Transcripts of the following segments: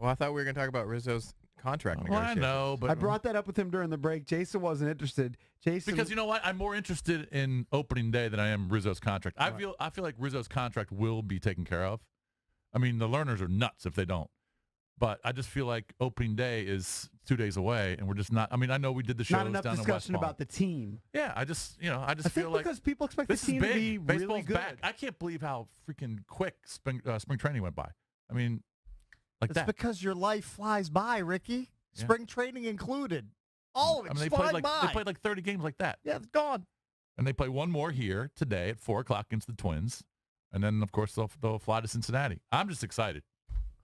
Well, I thought we were going to talk about Rizzo's contract Well, negotiations. I know, but I brought that up with him during the break. Jason wasn't interested. Jason, because you know what, I'm more interested in opening day than I am Rizzo's contract. I feel like Rizzo's contract will be taken care of. I mean, the learners are nuts if they don't. But I just feel like opening day is 2 days away, and we're just not. I mean, I know we did the shows not enough down in West discussion Palm. about the team. Yeah, I just I feel think like because people expect the this is team big. to be Baseball's really good. back. I can't believe how freaking quick spring training went by. I mean, like It's that. because your life flies by, Ricky. Yeah. Spring training included. All of I it's mean, flying by. they played like 30 games like that. Yeah, it's gone. And they play one more here today at 4 o'clock against the Twins. And then, of course, they'll fly to Cincinnati. I'm just excited.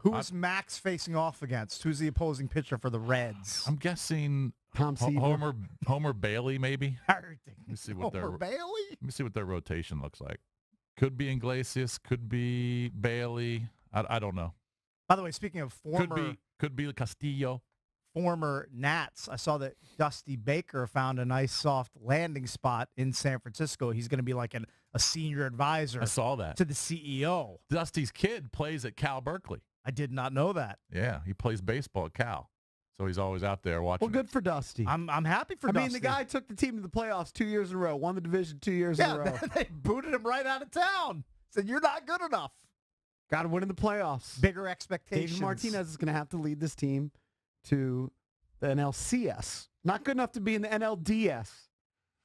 Who is Max facing off against? Who's the opposing pitcher for the Reds? I'm guessing Tom Seaver. Homer Bailey, maybe. Let me see what Bailey? Let me see what their rotation looks like. Could be Iglesias. Could be Bailey. I don't know. By the way, speaking of Could be Castillo. former Nats, I saw that Dusty Baker found a nice soft landing spot in San Francisco. He's going to be like a senior advisor I saw that. to the CEO. Dusty's kid plays at Cal Berkeley. I did not know that. Yeah, he plays baseball at Cal. So he's always out there watching. Well, good for Dusty. I'm happy for Dusty. I mean, the guy took the team to the playoffs 2 years in a row, won the division 2 years in a row. They booted him right out of town. Said, you're not good enough. Got to win in the playoffs. Bigger expectations. David Martinez is going to have to lead this team to the NLCS. Not good enough to be in the NLDS.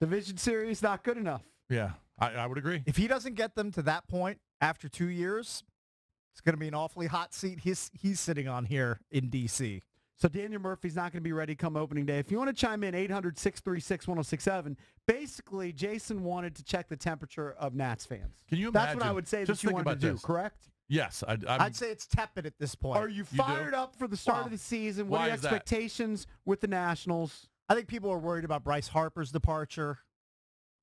Division Series, not good enough. Yeah, I would agree. If he doesn't get them to that point after 2 years, it's going to be an awfully hot seat he's sitting on here in D.C. So Daniel Murphy's not going to be ready come opening day. If you want to chime in, 800-636-1067. Basically, Jason wanted to check the temperature of Nats fans. Can you imagine? That's what I would say Just that you think wanted to about do, this. correct? Yes. I'd say it's tepid at this point. Are you fired up for the start of the season? What why are your is that? expectations with the Nationals? I think people are worried about Bryce Harper's departure.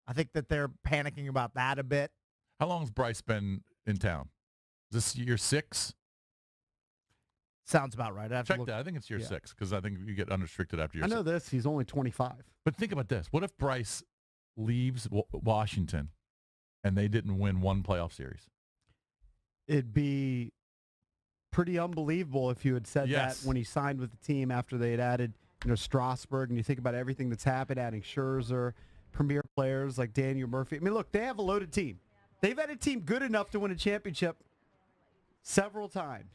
I think that they're panicking about that a bit. How long has Bryce been in town? Is this year 6? Sounds about right. I have to Check look. that. I think it's year 6 because I think you get unrestricted after year I 6. know this. He's only 25. But think about this. What if Bryce leaves Washington and they didn't win one playoff series? It'd be pretty unbelievable if you had said that when he signed with the team after they had added, Strasburg, and you think about everything that's happened, adding Scherzer, premier players like Daniel Murphy. I mean, look, they have a loaded team. They've had a team good enough to win a championship several times.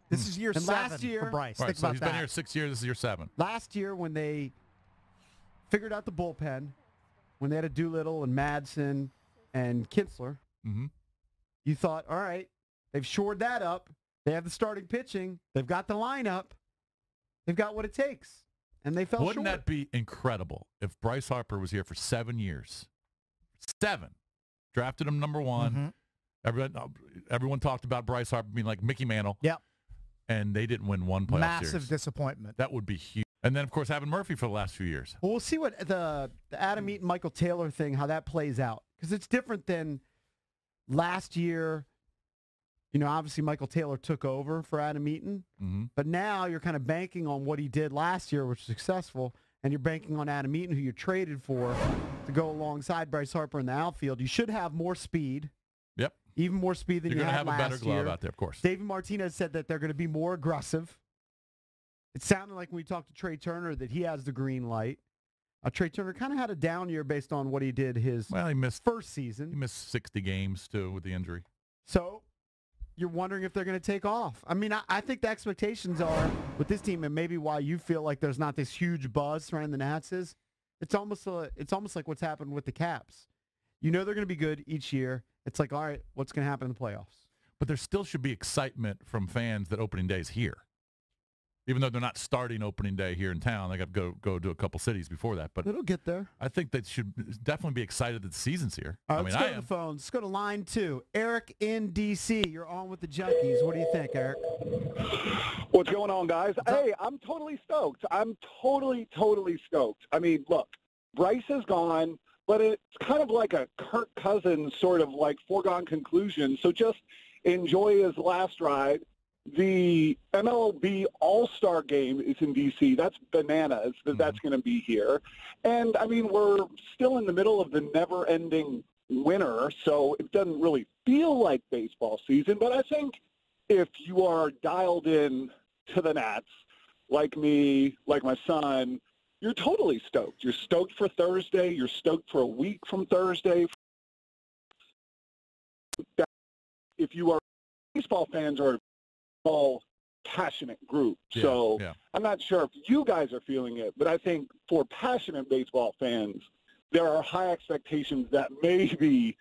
This is year And 7 last year, for Bryce. Right, Think so about he's that. been here 6 years. This is year 7. Last year when they figured out the bullpen, when they had a Doolittle and Madsen and Kinsler, you thought, all right, they've shored that up. They have the starting pitching. They've got the lineup. They've got what it takes. And they fell short. Wouldn't that be incredible if Bryce Harper was here for 7 years? 7. Drafted him number 1. Everyone talked about Bryce Harper being like Mickey Mantle. Yep. And they didn't win one playoff Massive series. disappointment. That would be huge. And then, of course, having Murphy for the last few years. Well, we'll see what the Adam Eaton, Michael Taylor thing, how that plays out. Because it's different than last year. Obviously Michael Taylor took over for Adam Eaton. But now you're kind of banking on what he did last year, which was successful, and you're banking on Adam Eaton, who you traded for, to go alongside Bryce Harper in the outfield. You should have more speed. Yep. Even more speed than You're you going to had have a better last glove year. out there, of course. David Martinez said that they're going to be more aggressive. It sounded like when we talked to Trey Turner that he has the green light. Trey Turner kind of had a down year based on what he did his he missed first season. He missed 60 games, too, with the injury. So you're wondering if they're going to take off. I mean, I think the expectations are with this team, and maybe why you feel like there's not this huge buzz surrounding the Nats is it's almost like what's happened with the Caps. They're going to be good each year. It's like, all right, what's going to happen in the playoffs? But there still should be excitement from fans that opening day is here. Even though they're not starting opening day here in town, they got to go to a couple cities before that. But it'll get there. I think they should definitely be excited that the season's here. All right, let's go to the phones. Let's go to line 2. Eric in D.C. You're on with the Junkies. What do you think, Eric? What's going on, guys? Hey, I'm totally stoked. I'm totally stoked. I mean, look, Bryce is gone, but it's kind of like a Kirk Cousins sort of like foregone conclusion. So just enjoy his last ride. The MLB All-Star Game is in D.C. That's bananas that that's going to be here. And, I mean, we're still in the middle of the never-ending winter, so it doesn't really feel like baseball season. But I think if you are dialed in to the Nats, like me, like my son, you're totally stoked. You're stoked for Thursday. You're stoked for a week from Thursday. If you are baseball fans or all passionate group. So I'm not sure if you guys are feeling it, but I think for passionate baseball fans, there are high expectations that maybe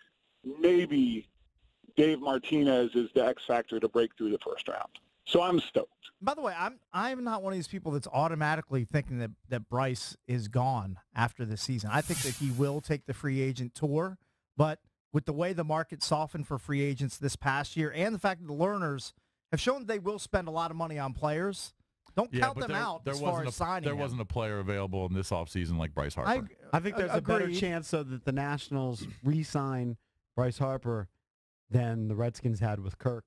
Dave Martinez is the X factor to break through the first round. So I'm stoked. By the way, I'm not one of these people that's automatically thinking that Bryce is gone after the season. I think that he will take the free agent tour, but with the way the market softened for free agents this past year and the fact that the learners have shown they will spend a lot of money on players, don't count them out as far as signing There wasn't a player available in this offseason like Bryce Harper. I think there's a better chance, though, that the Nationals re-sign Bryce Harper than the Redskins had with Kirk.